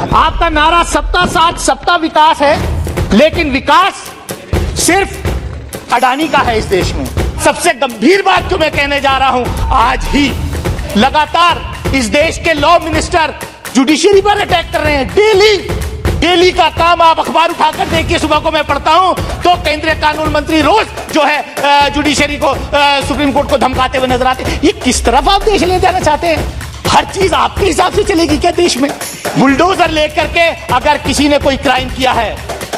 आपका नारा सबका साथ सबका विकास है, लेकिन विकास सिर्फ अडानी का है इस देश में। सबसे गंभीर बात जो मैं कहने जा रहा हूं, आज ही लगातार इस देश के लॉ मिनिस्टर जुडिशरी पर अटैक कर रहे हैं। डेली का काम आप अखबार उठाकर देखिए, सुबह को मैं पढ़ता हूं तो केंद्रीय कानून मंत्री रोज जो है जुडिशरी को, सुप्रीम कोर्ट को धमकाते हुए नजर आते हैं। ये किस तरफ आप देश ले जाना चाहते हैं? हर चीज आपके हिसाब से चलेगी क्या देश में? बुलडोजर लेकर के अगर किसी ने कोई क्राइम किया है,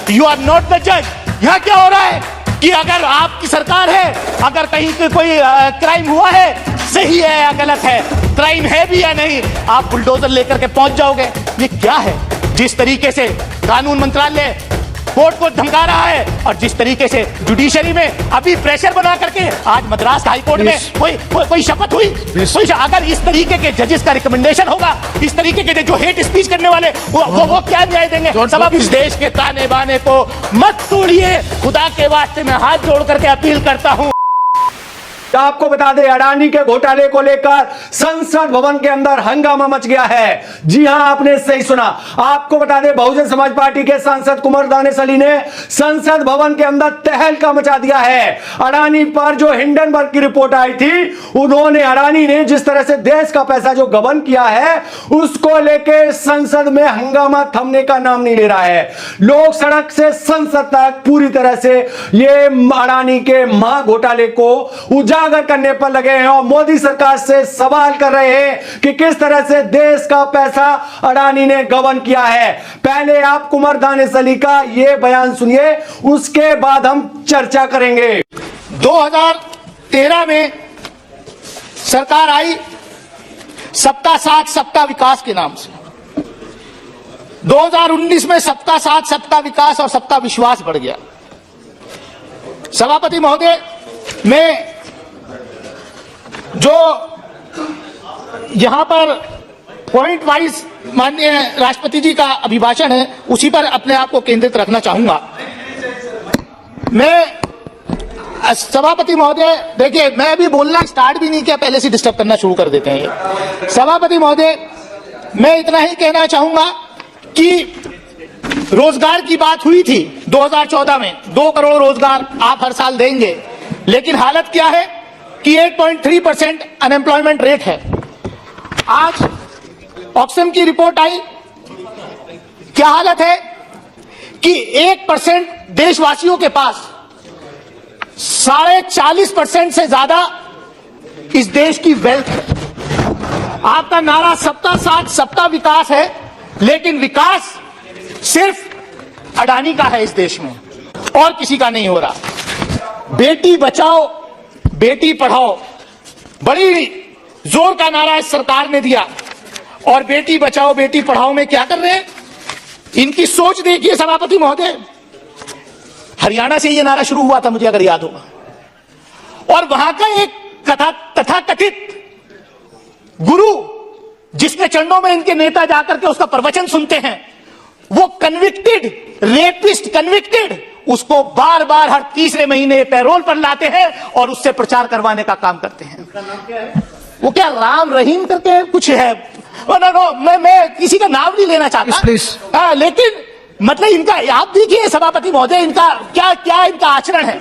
यू आर नॉट द जज। यहां क्या हो रहा है कि अगर आपकी सरकार है, अगर कहीं कोई क्राइम हुआ है, सही है या गलत है, क्राइम है भी या नहीं, आप बुलडोजर लेकर के पहुंच जाओगे। ये क्या है? जिस तरीके से कानून मंत्रालय कोर्ट को धमका रहा है और जिस तरीके से जुडिशरी में अभी प्रेशर बना करके आज मद्रास हाई कोर्ट में कोई शपथ हुई, अगर इस तरीके के जजेस का रिकमेंडेशन होगा, इस तरीके के जो हेट स्पीच करने वाले वो क्या न्याय देंगे? सब अब इस देश के ताने बाने को मत तोड़िए, खुदा के वास्ते मैं हाथ जोड़ करके अपील करता हूं। आपको बता दें, अडानी के घोटाले को लेकर संसद भवन के अंदर हंगामा मच गया है। जी हां, आपने सही सुना। आपको बता दें, बहुजन समाज पार्टी के सांसद कुमार दानेसली ने संसद भवन के अंदर तहलका मचा दिया है। अडानी पर जो हिंडनबर्ग की रिपोर्ट आई थी, उन्होंने, अडानी ने जिस तरह से देश का पैसा जो गबन किया है, उसको लेकर संसद में हंगामा थमने का नाम नहीं ले रहा है। लोग सड़क से संसद तक पूरी तरह से ये अडानी के महा घोटाले को उजागर करने पर लगे हैं और मोदी सरकार से सवाल कर रहे हैं कि किस तरह से देश का पैसा अडानी ने गबन किया है। पहले आप कुमार दानेसली का यह बयान सुनिए, उसके बाद हम चर्चा करेंगे। 2013 में सरकार आई सबका साथ सबका विकास के नाम से। 2019 में सबका साथ सबका विकास और सबका विश्वास बढ़ गया। सभापति महोदय, मैं जो यहां पर पॉइंट वाइज माननीय राष्ट्रपति जी का अभिभाषण है, उसी पर अपने आप को केंद्रित रखना चाहूंगा। मैं सभापति महोदय, देखिए मैं अभी बोलना स्टार्ट भी नहीं किया, पहले से डिस्टर्ब करना शुरू कर देते हैं। सभापति महोदय, मैं इतना ही कहना चाहूंगा कि रोजगार की बात हुई थी 2014 में, 2 करोड़ रोजगार आप हर साल देंगे, लेकिन हालत क्या है कि 8.3% अनएम्प्लॉयमेंट रेट है। आज ऑक्सफैम की रिपोर्ट आई, क्या हालत है कि 1% देशवासियों के पास 40.5% से ज्यादा इस देश की वेल्थ है। आपका नारा सबका साथ सबका विकास है, लेकिन विकास सिर्फ अडानी का है इस देश में और किसी का नहीं हो रहा। बेटी बचाओ बेटी पढ़ाओ, बड़ी जोर का नारा इस सरकार ने दिया, और बेटी बचाओ बेटी पढ़ाओ में क्या कर रहे हैं? इनकी सोच देखिए सभापति महोदय, हरियाणा से ये नारा शुरू हुआ था, मुझे अगर याद होगा, और वहां का एक तथाकथित गुरु जिसके चरणों में इनके नेता जाकर के उसका प्रवचन सुनते हैं, वो कन्विक्टेड रेपिस्ट, उसको बार बार हर तीसरे महीने पैरोल पर लाते हैं और उससे प्रचार करवाने का काम करते हैं। क्या है? वो क्या राम रहीम करके कुछ है? मैं किसी का नाम नहीं लेना चाहता, लेकिन मतलब इनका आप देखिए सभापति महोदय, इनका क्या इनका आचरण है।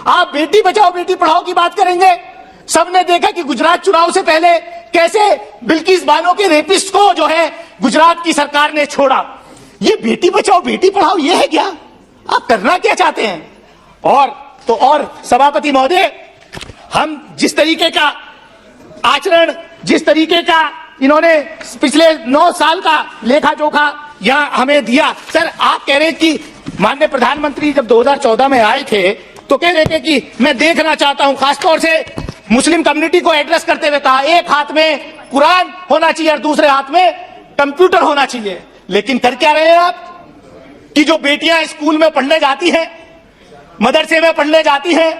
आप बेटी बचाओ बेटी पढ़ाओ की बात करेंगे। सबने देखा कि गुजरात चुनाव से पहले कैसे बिल्किस बानो के रेपिस्ट को जो है गुजरात की सरकार ने छोड़ा। ये बेटी बचाओ बेटी पढ़ाओ ये है क्या? आप करना क्या चाहते हैं? और सभापति महोदय, हम जिस तरीके का आचरण, जिस तरीके का इन्होंने पिछले 9 साल का लेखा जोखा यहां हमें दिया। सर, आप कह रहे हैं कि माननीय प्रधानमंत्री जब 2014 में आए थे तो कह रहे थे कि मैं देखना चाहता हूं, खासतौर से मुस्लिम कम्युनिटी को एड्रेस करते हुए कहा, एक हाथ में कुरान होना चाहिए और दूसरे हाथ में कंप्यूटर होना चाहिए। लेकिन कर क्या रहे हैं आप कि जो बेटियां स्कूल में पढ़ने जाती हैं, मदरसे में पढ़ने जाती हैं,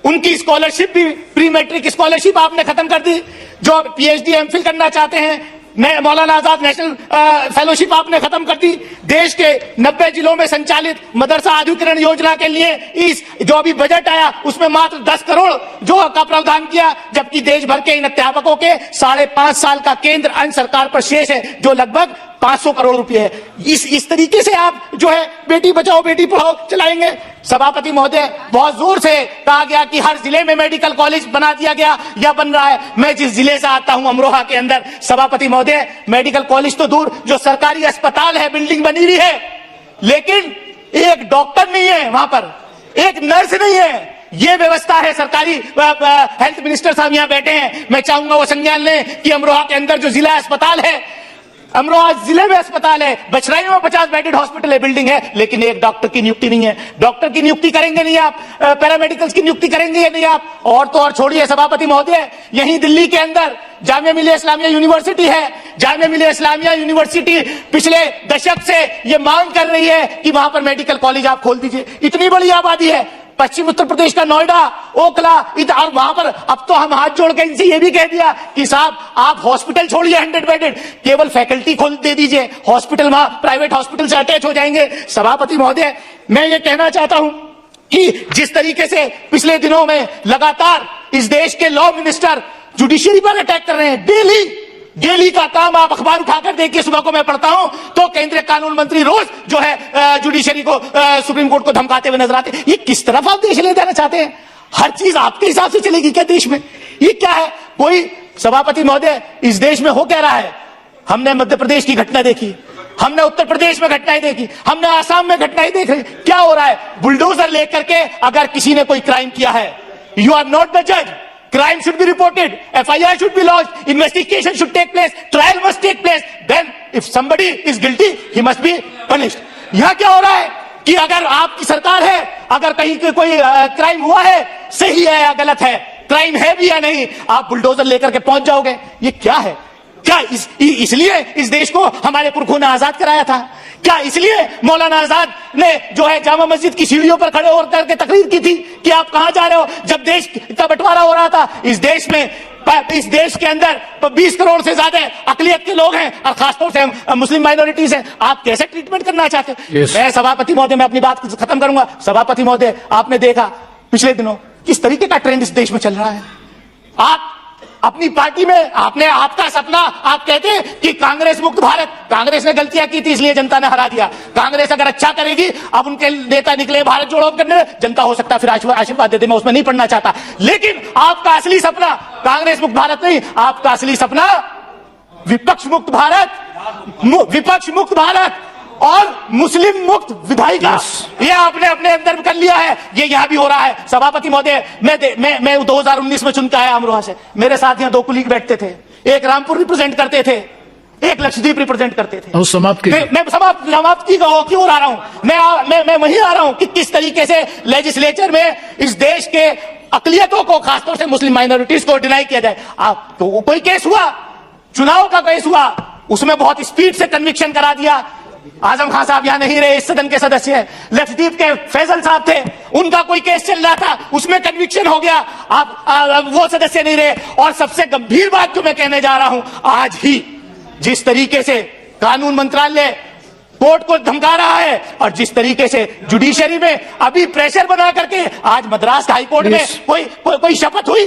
उनकी स्कॉलरशिप भी, प्री मैट्रिक स्कॉलरशिप आपने खत्म कर दी। जो पीएचडी एमफिल करना चाहते हैं, मौलाना आजाद नेशनल फेलोशिप आपने खत्म कर दी। देश के 90 जिलों में संचालित मदरसा अधिग्रहण योजना के लिए इस जो अभी बजट आया उसमें मात्र 10 करोड़ जो का प्रावधान किया, जबकि देश भर के इन अध्यापकों के 5.5 साल का केंद्र अन्य सरकार पर शेष है, जो लगभग 500 करोड़ रुपए है। इस तरीके से आप जो है बेटी बचाओ बेटी पढ़ाओ चलाएंगे। सभापति महोदय, बहुत जोर से कहा गया कि हर जिले में मेडिकल कॉलेज बना दिया गया या बन रहा है। मैं जिस जिले से आता हूं अमरोहा के अंदर, सभापति महोदय, मेडिकल कॉलेज तो दूर, जो सरकारी अस्पताल है बिल्डिंग बनी हुई है, लेकिन एक डॉक्टर नहीं है वहां पर, एक नर्स नहीं है। ये व्यवस्था है सरकारी। हेल्थ मिनिस्टर साहब यहां बैठे हैं, मैं चाहूंगा वो संज्ञान लें कि अमरोहा के अंदर जो जिला अस्पताल है, अमरोहा जिले में अस्पताल है, बछराई में 50 बेडेड हॉस्पिटल है, बिल्डिंग है, लेकिन एक डॉक्टर की नियुक्ति नहीं है। डॉक्टर की नियुक्ति करेंगे नहीं आप, पैरामेडिकल्स की नियुक्ति करेंगे या नहीं आप? और तो और छोड़िए सभापति महोदय, यहीं दिल्ली के अंदर जामिया मिलिया इस्लामिया यूनिवर्सिटी है। जामिया मिलिया इस्लामिया यूनिवर्सिटी पिछले दशक से ये मांग कर रही है कि वहां पर मेडिकल कॉलेज आप खोल दीजिए। इतनी बड़ी आबादी है, पश्चिम उत्तर प्रदेश का नोएडा, ओखला, और वहां पर अब तो हम हाथ जोड़ के इनसे ये भी कह दिया कि साहब आप हॉस्पिटल छोड़िए 100 बेडेड, केवल फैकल्टी खोल दे दीजिए, हॉस्पिटल वहां प्राइवेट हॉस्पिटल से अटैच हो जाएंगे। सभापति महोदय, मैं ये कहना चाहता हूं कि जिस तरीके से पिछले दिनों में लगातार इस देश के लॉ मिनिस्टर जुडिशरी पर अटैक कर रहे हैं, डेली का काम आप अखबार उठाकर देखिए, सुबह को मैं पढ़ता हूं तो केंद्रीय कानून मंत्री रोज जो है जुडिशरी को, सुप्रीम कोर्ट को धमकाते हुए नजर आते हैं। ये किस तरफ आप देश ले जाना चाहते हैं? हर चीज आपके हिसाब से चलेगी क्या देश में? ये क्या है? कोई सभापति महोदय, इस देश में हो क्या रहा है? हमने मध्य प्रदेश की घटना देखी, हमने उत्तर प्रदेश में घटनाएं देखी, हमने आसाम में घटनाएं देख रही। क्या हो रहा है? बुलडोजर लेकर के अगर किसी ने कोई क्राइम किया है, यू आर नॉट द जज, crime should be reported, FIR should be lodged, investigation should take place, trial must take place, then if somebody is guilty he must be punished। यहां क्या हो रहा है कि अगर आपकी सरकार है, अगर कहीं कोई क्राइम हुआ है, सही है या गलत है, क्राइम है भी या नहीं, आप बुलडोजर लेकर के पहुंच जाओगे। ये क्या है? क्या इसलिए इस देश को हमारे पुरखों ने आजाद कराया था? क्या इसलिए मौलाना आजाद ने जो है जामा मस्जिद की सीढ़ियों पर खड़े होकर के तकरीर की थी कि आप कहां जा रहे हो? जब देश का बंटवारा हो रहा था, इस देश के अंदर 20 करोड़ से ज्यादा अकलियत के लोग हैं और खासतौर से मुस्लिम माइनॉरिटीज हैं, आप कैसे ट्रीटमेंट करना चाहते हैं? मैं सभापति महोदय, मैं अपनी बात खत्म करूंगा। सभापति महोदय, आपने देखा पिछले दिनों किस तरीके का ट्रेंड इस देश में चल रहा है। आप अपनी पार्टी में आपका सपना, आप कहते हैं कि कांग्रेस मुक्त भारत, कांग्रेस ने गलतियां की थी इसलिए जनता ने हरा दिया, कांग्रेस अगर अच्छा करेगी, अब उनके नेता निकले भारत जोड़ो करने, जनता हो सकता है फिर आशीर्वाद दे दे, मैं उसमें नहीं पढ़ना चाहता। लेकिन आपका असली सपना कांग्रेस मुक्त भारत नहीं, आपका असली सपना विपक्ष मुक्त भारत और मुस्लिम मुक्त विधायिका, ये आपने अपने अंदर कर लिया है। ये यहां भी हो रहा है। सभापति महोदय, मैं 2019 में चुन के आया अमरोहा से, मेरे साथ यहां 2 कुलीग बैठते थे, एक रामपुर रिप्रेजेंट करते थे, एक लक्षद्वीप रिप्रेजेंट करते थे। मैं समाप्त की क्यों आ रहा हूं? मैं वहीं आ रहा हूं कि किस तरीके से लेजिस्लेचर में इस देश के अकलियतों को, खासतौर से मुस्लिम माइनॉरिटीज को डिनाई किया जाए। आप तो कोई केस हुआ, चुनाव का केस हुआ, उसमें बहुत स्पीड से कन्विक्शन करा दिया। आजम खान साहब यहां नहीं रहे, इस सदन के सदस्य हैं। लक्षद्वीप के फैजल साहब थे, उनका कोई केस चल रहा था, उसमें कन्विक्शन हो गया, आप वो सदस्य नहीं रहे। और सबसे गंभीर बात जो मैं कहने जा रहा हूं, आज ही जिस तरीके से कानून मंत्रालय कोर्ट को धमका रहा है और जिस तरीके से जुडिशरी में अभी प्रेशर बना करके आज मद्रास हाई कोर्ट में कोई शपथ हुई,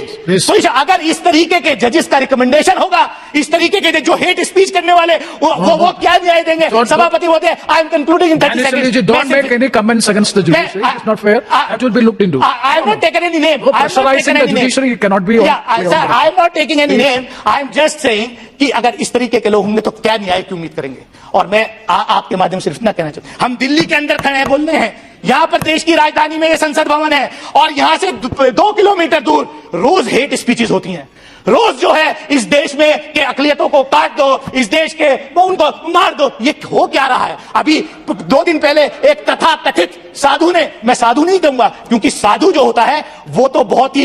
अगर इस तरीके के जजेस का रिकमेंडेशन होगा, इस तरीके के जो हेट स्पीच करने वाले वो क्या न्याय देंगे? सभापति महोदय, I am concluding in 30 seconds. Don't make any comments against the judiciary. It's not fair. That will be looked into. I have not taken any name. Pressurizing the judiciary cannot be. Sir, I am not taking any name. I am just saying कि अगर इस तरीके के लोग होंगे तो क्या न्याय की उम्मीद करेंगे? और मैं आपके माध्यम से इतना कहना चाहता हूं, हम दिल्ली के अंदर खड़े हैं, बोल रहे हैं, यहां पर देश की राजधानी में ये संसद भवन है और यहां से 2 किलोमीटर दूर रोज हेट स्पीचेस होती हैं। रोज जो है इस देश में के अकलियतों को काट दो, इस देश के उनको मार दो। ये हो क्या रहा है? अभी 2 दिन पहले एक तथाकथित साधु ने, मैं साधु नहीं कहूंगा क्योंकि साधु जो होता है वो तो बहुत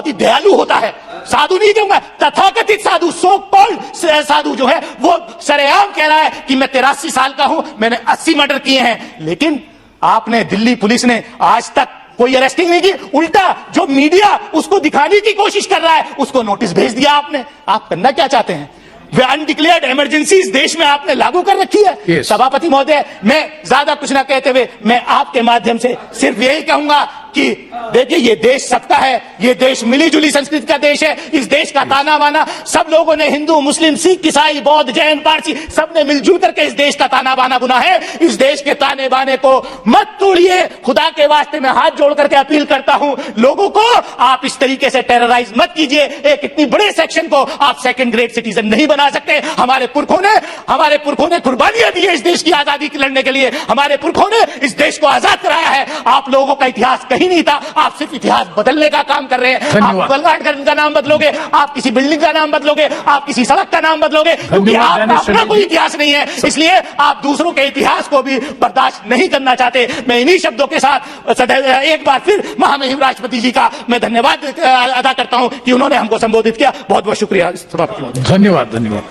ही दयालु होता है, साधु नहीं कहूंगा, तथाकथित साधु, सो कॉल्ड साधु जो है वो सरेआम कह रहा है कि मैं 83 साल का हूं, मैंने 80 मर्डर किए हैं। लेकिन आपने, दिल्ली पुलिस ने आज तक कोई अरेस्टिंग नहीं की, उल्टा जो मीडिया उसको दिखाने की कोशिश कर रहा है उसको नोटिस भेज दिया आपने। आप करना क्या चाहते हैं? वे अनडिक्लेयर्ड इमरजेंसी इस देश में आपने लागू कर रखी है। yes. सभापति महोदय, मैं ज्यादा कुछ ना कहते हुए मैं आपके माध्यम से सिर्फ यही कहूंगा कि देखिए ये देश सबका है, ये देश मिली जुली संस्कृति का देश है। इस देश का ताना बाना सब लोगों ने, हिंदू मुस्लिम सिख ईसाई बौद्ध जैन पारसी, सबने मिलजुल करके इस देश का ताना बाना बुना है। इस देश के ताने बाने को मत तोड़िए, खुदा के वास्ते मैं हाथ जोड़ करके अपील करता हूं लोगों को, आप इस तरीके से टेरराइज मत कीजिए। एक इतनी बड़े सेक्शन को आप सेकंड ग्रेड सिटीजन नहीं बना सकते। हमारे पुरखों ने कुर्बानियां दी है इस देश की आजादी की लड़ने के लिए। हमारे पुरखों ने इस देश को आजाद कराया है। आप लोगों का इतिहास कहीं नहीं था, आप सिर्फ इतिहास बदलने का काम कर रहे हैं। आप बलवाड़गढ़ का नाम बदलोगे, आप किसी बिल्डिंग का नाम बदलोगे, आप किसी सड़क का नाम बदलोगे, क्योंकि आपका अपना कोई इतिहास नहीं है, इसलिए आप दूसरों के इतिहास को भी बर्दाश्त नहीं करना चाहते। मैं इन्हीं शब्दों के साथ सदैव एक बार फिर महामहिम राष्ट्रपति जी का मैं धन्यवाद अदा करता हूं कि उन्होंने हमको संबोधित किया। बहुत बहुत शुक्रिया। धन्यवाद धन्यवाद।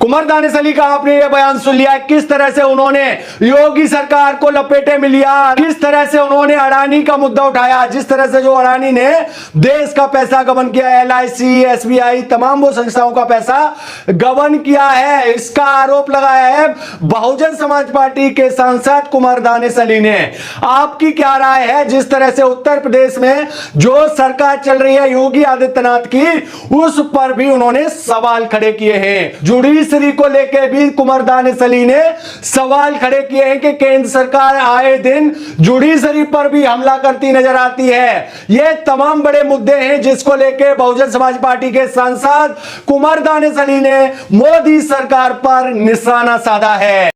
कुंवर दानिश अली का आपने यह बयान सुन लिया, किस तरह से उन्होंने योगी सरकार को लपेटे में लिया, किस तरह से उन्होंने अडानी का मुद्दा उठाया, जिस तरह से जो अडानी ने देश का पैसा गबन किया, LIC, SBI, तमाम वो संस्थाओं का पैसा गबन किया है, इसका आरोप लगाया है बहुजन समाज पार्टी के सांसद कुंवर दानिश अली ने। आपकी क्या राय है, जिस तरह से उत्तर प्रदेश में जो सरकार चल रही है योगी आदित्यनाथ की, उस पर भी उन्होंने सवाल खड़े किए हैं। जुडिशरी को लेकर भी कुंवर दानिश अली ने सवाल खड़े किए हैं कि केंद्र सरकार आए दिन जुडिशरी पर भी हमला करती नजर आती है। ये तमाम बड़े मुद्दे हैं जिसको लेकर बहुजन समाज पार्टी के सांसद कुंवर दानिश अली ने मोदी सरकार पर निशाना साधा है।